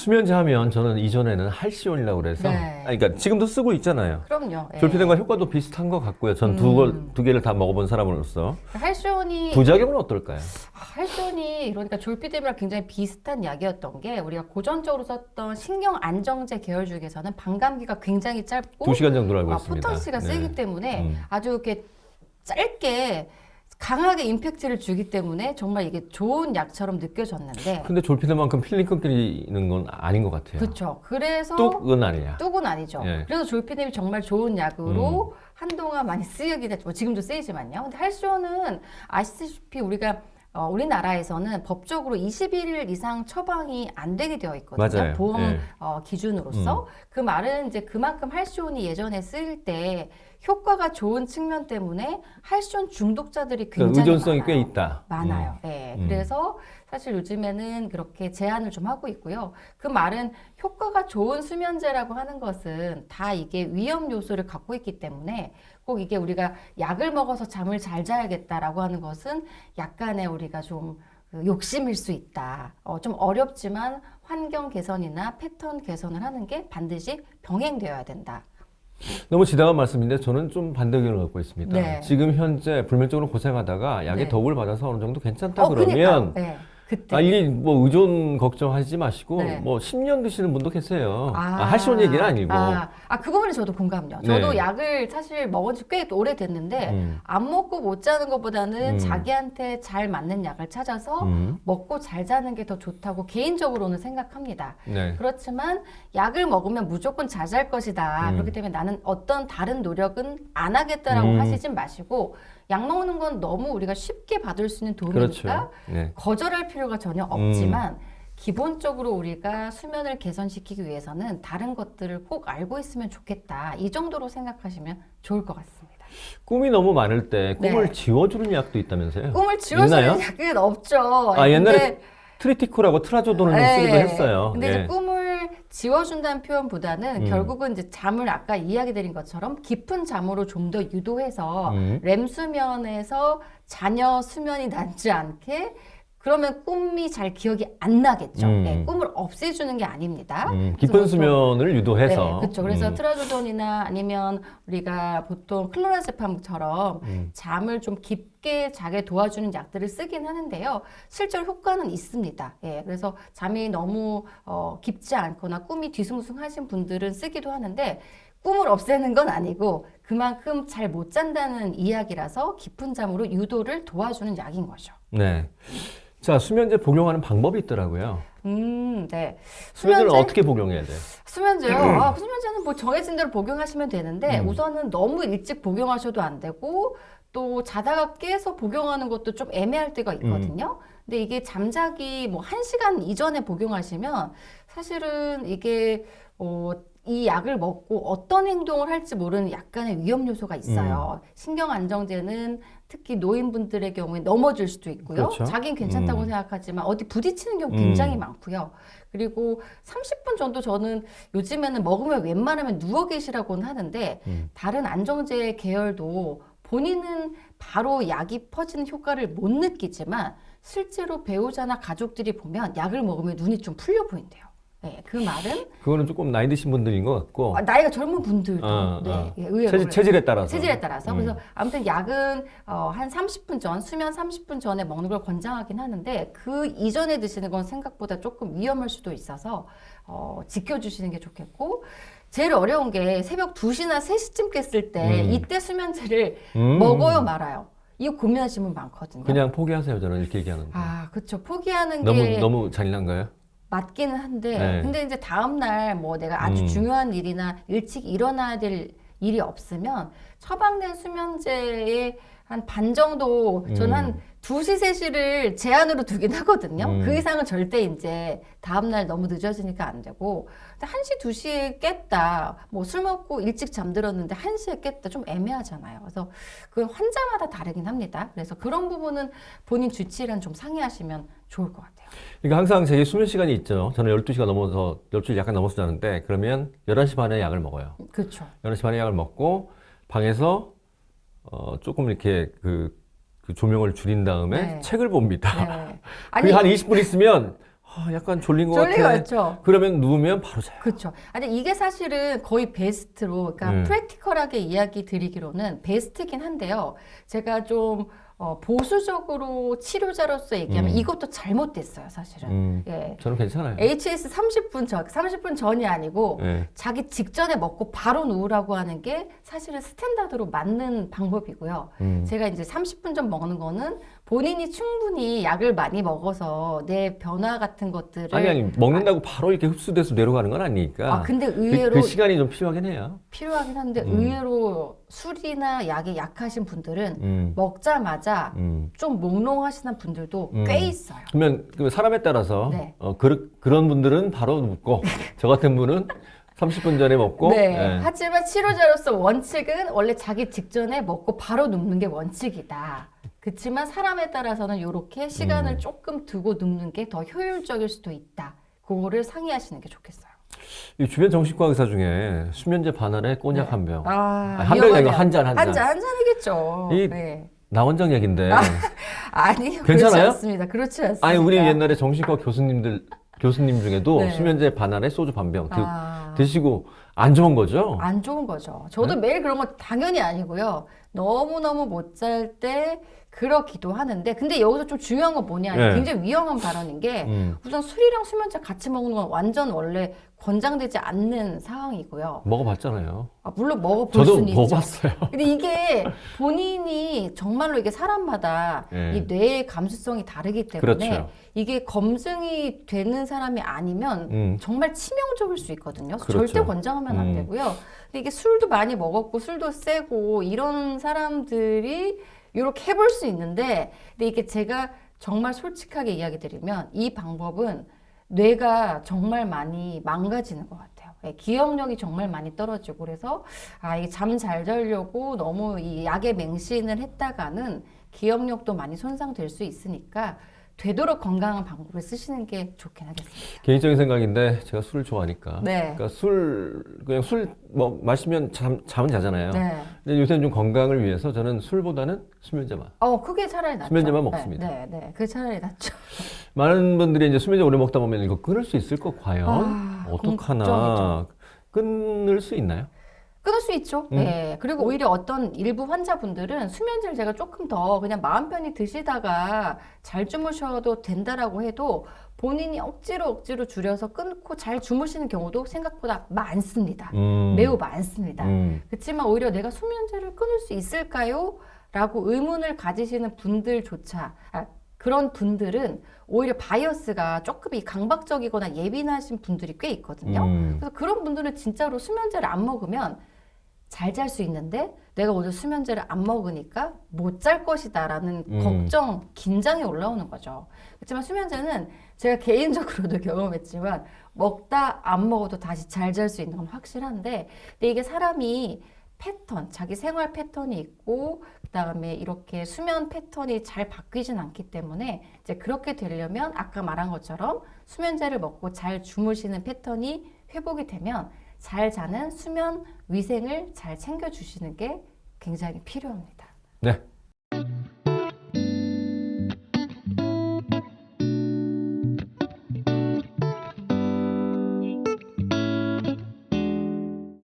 수면제 하면 저는 이전에는 할시온이라고 그래서 네. 그러니까 지금도 쓰고 있잖아요. 그럼요. 예. 졸피뎀과 효과도 비슷한 것 같고요. 전 두 개를 다 먹어본 사람으로서 할시온이 부작용은 어떨까요? 할시온이 그러니까 졸피뎀이랑 굉장히 비슷한 약이었던 게 우리가 고전적으로 썼던 신경 안정제 계열 중에서는 반감기가 굉장히 짧고 2시간 정도로 알고 있습니다. 포턴시가 세기 네. 때문에 아주 이렇게 짧게 강하게 임팩트를 주기 때문에 정말 이게 좋은 약처럼 느껴졌는데 근데 졸피뎀만큼 필링 끊기는 건 아닌 것 같아요. 그렇죠. 그래서 뚝은 아니야. 뚝은 아니죠. 예. 그래서 졸피뎀이 정말 좋은 약으로 한동안 많이 쓰이긴 했죠. 뭐 지금도 쓰이지만요. 근데 할시온은 아시다시피 우리가 우리나라에서는 법적으로 21일 이상 처방이 안 되게 되어 있거든요. 맞아요. 보험 예. 기준으로서. 그 말은 이제 그만큼 할시온이 예전에 쓰일 때 효과가 좋은 측면 때문에 할시온 중독자들이 그러니까 굉장히 의존성이 꽤 많아요. 있다. 많아요. 네. 그래서 사실 요즘에는 그렇게 제한을 좀 하고 있고요. 그 말은 효과가 좋은 수면제라고 하는 것은 다 이게 위험 요소를 갖고 있기 때문에 꼭 이게 우리가 약을 먹어서 잠을 잘 자야겠다라고 하는 것은 약간의 우리가 좀 욕심일 수 있다. 좀 어렵지만 환경 개선이나 패턴 개선을 하는 게 반드시 병행되어야 된다. 너무 지당한 말씀인데 저는 좀 반대 의견을 갖고 있습니다. 네. 지금 현재 불면증으로 고생하다가 약의 네. 도움을 받아서 어느 정도 괜찮다 그러니까요. 그러면 네. 그때. 이게 뭐 의존 걱정하지 마시고 네. 뭐 10년 드시는 분도 계세요. 할시온 얘기는 아니고. 그 부분에 저도 공감요. 저도 네. 약을 사실 먹은 지 꽤 오래됐는데 안 먹고 못 자는 것보다는 자기한테 잘 맞는 약을 찾아서 먹고 잘 자는 게 더 좋다고 개인적으로는 생각합니다. 네. 그렇지만 약을 먹으면 무조건 잘 잘 것이다. 그렇기 때문에 나는 어떤 다른 노력은 안 하겠다라고 하시진 마시고 약 먹는 건 너무 우리가 쉽게 받을 수 있는 도움이니까 그렇죠. 네. 거절할 필요가 전혀 없지만 기본적으로 우리가 수면을 개선시키기 위해서는 다른 것들을 꼭 알고 있으면 좋겠다. 이 정도로 생각하시면 좋을 것 같습니다. 꿈이 너무 많을 때 꿈을 네. 지워주는 약도 있다면서요? 꿈을 지워주는 있나요? 약은 없죠. 옛날에 트리티코라고 트라조돈을 좀 쓰기도 했어요. 근데 예. 이제 꿈을 지워준다는 표현보다는 결국은 이제 잠을 아까 이야기 드린 것처럼 깊은 잠으로 좀 더 유도해서 렘 수면에서 자녀 수면이 남지 않게 그러면 꿈이 잘 기억이 안 나겠죠. 네, 꿈을 없애주는 게 아닙니다. 깊은 수면을 유도해서. 네, 그렇죠. 그래서 트라조돈이나 아니면 우리가 보통 클로라제팜처럼 잠을 좀 깊게 자게 도와주는 약들을 쓰긴 하는데요. 실제로 효과는 있습니다. 예, 그래서 잠이 너무 깊지 않거나 꿈이 뒤숭숭하신 분들은 쓰기도 하는데 꿈을 없애는 건 아니고 그만큼 잘 못 잔다는 이야기라서 깊은 잠으로 유도를 도와주는 약인 거죠. 네. 자, 수면제 복용하는 방법이 있더라고요. 네. 수면제는 어떻게 복용해야 돼요? 수면제요? 수면제는 뭐 정해진 대로 복용하시면 되는데 우선은 너무 일찍 복용하셔도 안 되고 또 자다가 깨서 복용하는 것도 좀 애매할 때가 있거든요. 근데 이게 잠자기 뭐 1시간 이전에 복용하시면 사실은 이게 이 약을 먹고 어떤 행동을 할지 모르는 약간의 위험 요소가 있어요. 신경 안정제는 특히 노인분들의 경우에 넘어질 수도 있고요. 그렇죠. 자긴 괜찮다고 생각하지만 어디 부딪히는 경우 굉장히 많고요. 그리고 30분 정도 저는 요즘에는 먹으면 웬만하면 누워 계시라고는 하는데 다른 안정제 계열도 본인은 바로 약이 퍼지는 효과를 못 느끼지만 실제로 배우자나 가족들이 보면 약을 먹으면 눈이 좀 풀려 보인대요. 네, 그 말은 그거는 조금 나이 드신 분들인 것 같고. 나이가 젊은 분들도 네, 의외로 체질에 따라서. 체질에 따라서. 그래서 아무튼 약은 한 30분 전, 수면 30분 전에 먹는 걸 권장하긴 하는데 그 이전에 드시는 건 생각보다 조금 위험할 수도 있어서 지켜주시는 게 좋겠고 제일 어려운 게 새벽 2시나 3시쯤 깼을 때 이때 수면제를 먹어요 말아요. 이거 고민하시는 분 많거든요. 그냥 포기하세요. 저는 이렇게 얘기하는데. 그렇죠. 포기하는 게 너무 잔인한가요? 맞기는 한데 네. 근데 이제 다음날 뭐 내가 아주 중요한 일이나 일찍 일어나야 될 일이 없으면 처방된 수면제의 한 반 정도 저는 한 2시, 3시를 제한으로 두긴 하거든요. 그 이상은 절대 이제 다음날 너무 늦어지니까 안 되고 1시, 2시에 깼다. 뭐 술 먹고 일찍 잠들었는데 1시에 깼다. 좀 애매하잖아요. 그래서 그건 환자마다 다르긴 합니다. 그래서 그런 부분은 본인 주치의랑 좀 상의하시면 좋을 것 같아요. 그러니까 항상 제 수면 시간이 있죠. 저는 12시가 넘어서 12시 약간 넘어서 자는데 그러면 11시 반에 약을 먹어요. 그렇죠. 11시 반에 약을 먹고 방에서 조금 이렇게 그 조명을 줄인 다음에 네. 책을 봅니다. 네. 그게 한 20분 있으면 약간 졸린 것 졸린 거 같아. 같죠? 그러면 누우면 바로 자요. 그렇죠. 아니 이게 사실은 거의 베스트로, 그러니까 프랙티컬하게 이야기 드리기로는 베스트긴 한데요. 제가 좀 보수적으로 치료자로서 얘기하면 이것도 잘못됐어요, 사실은. 예. 저는 괜찮아요. HS 30분 전이 아니고 예. 자기 직전에 먹고 바로 누우라고 하는 게 사실은 스탠다드로 맞는 방법이고요. 제가 이제 30분 전 먹는 거는 본인이 충분히 약을 많이 먹어서 내 변화 같은 것들을 아니 먹는다고 바로 이렇게 흡수돼서 내려가는 건 아니니까. 근데 의외로 그 시간이 좀 필요하긴 해요. 필요하긴 한데 의외로 술이나 약에 약하신 분들은 먹자마자 좀 몽롱하시는 분들도 꽤 있어요. 그러면 사람에 따라서 네. 그런 분들은 바로 눕고 저 같은 분은 30분 전에 먹고. 네. 예. 하지만 치료자로서 원칙은 원래 자기 직전에 먹고 바로 눕는 게 원칙이다. 그렇지만 사람에 따라서는 이렇게 시간을 조금 두고 눕는 게 더 효율적일 수도 있다. 그거를 상의하시는 게 좋겠어요. 이 주변 정신과 의사 중에 수면제 반환에 꼬냑 한 병. 한 병이 위험하네요. 아니고 한 잔. 한 잔이겠죠. 이 네. 나 혼자 얘긴데. 아니요. 괜찮아요? 그렇지 않습니다. 그렇지 않습니다. 아니 우리 옛날에 정신과 교수님 중에도 네. 수면제 반환에 소주 반병 드시고 안 좋은 거죠? 안 좋은 거죠. 저도 매일 그런 거 당연히 아니고요. 너무너무 못 잘 때 그러기도 하는데, 근데 여기서 좀 중요한 건 뭐냐, 네. 굉장히 위험한 발언인 게 우선 술이랑 수면제 같이 먹는 건 완전 원래 권장되지 않는 상황이고요. 먹어봤잖아요. 물론 먹어볼 저도 수는 있죠. 먹어봤어요. 근데 이게 본인이 정말로 이게 사람마다 네. 이 뇌의 감수성이 다르기 때문에 그렇죠. 이게 검증이 되는 사람이 아니면 정말 치명적일 수 있거든요. 그렇죠. 절대 권장하면 안 되고요. 근데 이게 술도 많이 먹었고 술도 세고 이런 사람들이 이렇게 해볼 수 있는데, 근데 이게 제가 정말 솔직하게 이야기 드리면 이 방법은 뇌가 정말 많이 망가지는 것 같아요. 예, 기억력이 정말 많이 떨어지고, 그래서 이게 잠 잘 자려고 너무 이 약에 맹신을 했다가는 기억력도 많이 손상될 수 있으니까 되도록 건강한 방법을 쓰시는 게 좋긴 하겠습니다. 개인적인 생각인데 제가 술을 좋아하니까. 네. 그러니까 그냥 술 마시면 잠은 자잖아요. 네. 근데 요새는 좀 건강을 위해서 저는 술보다는 수면제만. 그게 차라리 낫죠. 수면제만 먹습니다. 네. 그게 차라리 낫죠. 많은 분들이 이제 수면제 오래 먹다 보면 이거 끊을 수 있을까 과연? 어떡하나. 걱정이죠. 끊을 수 있나요? 끊을 수 있죠. 네. 그리고 오히려 어떤 일부 환자분들은 수면제를 제가 조금 더 그냥 마음 편히 드시다가 잘 주무셔도 된다라고 해도 본인이 억지로 줄여서 끊고 잘 주무시는 경우도 생각보다 많습니다. 매우 많습니다. 그렇지만 오히려 내가 수면제를 끊을 수 있을까요? 라고 의문을 가지시는 분들조차, 그런 분들은 오히려 바이어스가 조금 이 강박적이거나 예민하신 분들이 꽤 있거든요. 그래서 그런 분들은 진짜로 수면제를 안 먹으면 잘 잘 수 있는데 내가 오늘 수면제를 안 먹으니까 못 잘 것이다라는 걱정, 긴장이 올라오는 거죠. 그렇지만 수면제는 제가 개인적으로도 경험했지만 먹다 안 먹어도 다시 잘 잘 수 있는 건 확실한데, 근데 이게 사람이 패턴, 자기 생활 패턴이 있고 그다음에 이렇게 수면 패턴이 잘 바뀌진 않기 때문에 이제 그렇게 되려면 아까 말한 것처럼 수면제를 먹고 잘 주무시는 패턴이 회복이 되면 잘 자는 수면 위생을 잘 챙겨주시는 게 굉장히 필요합니다. 네.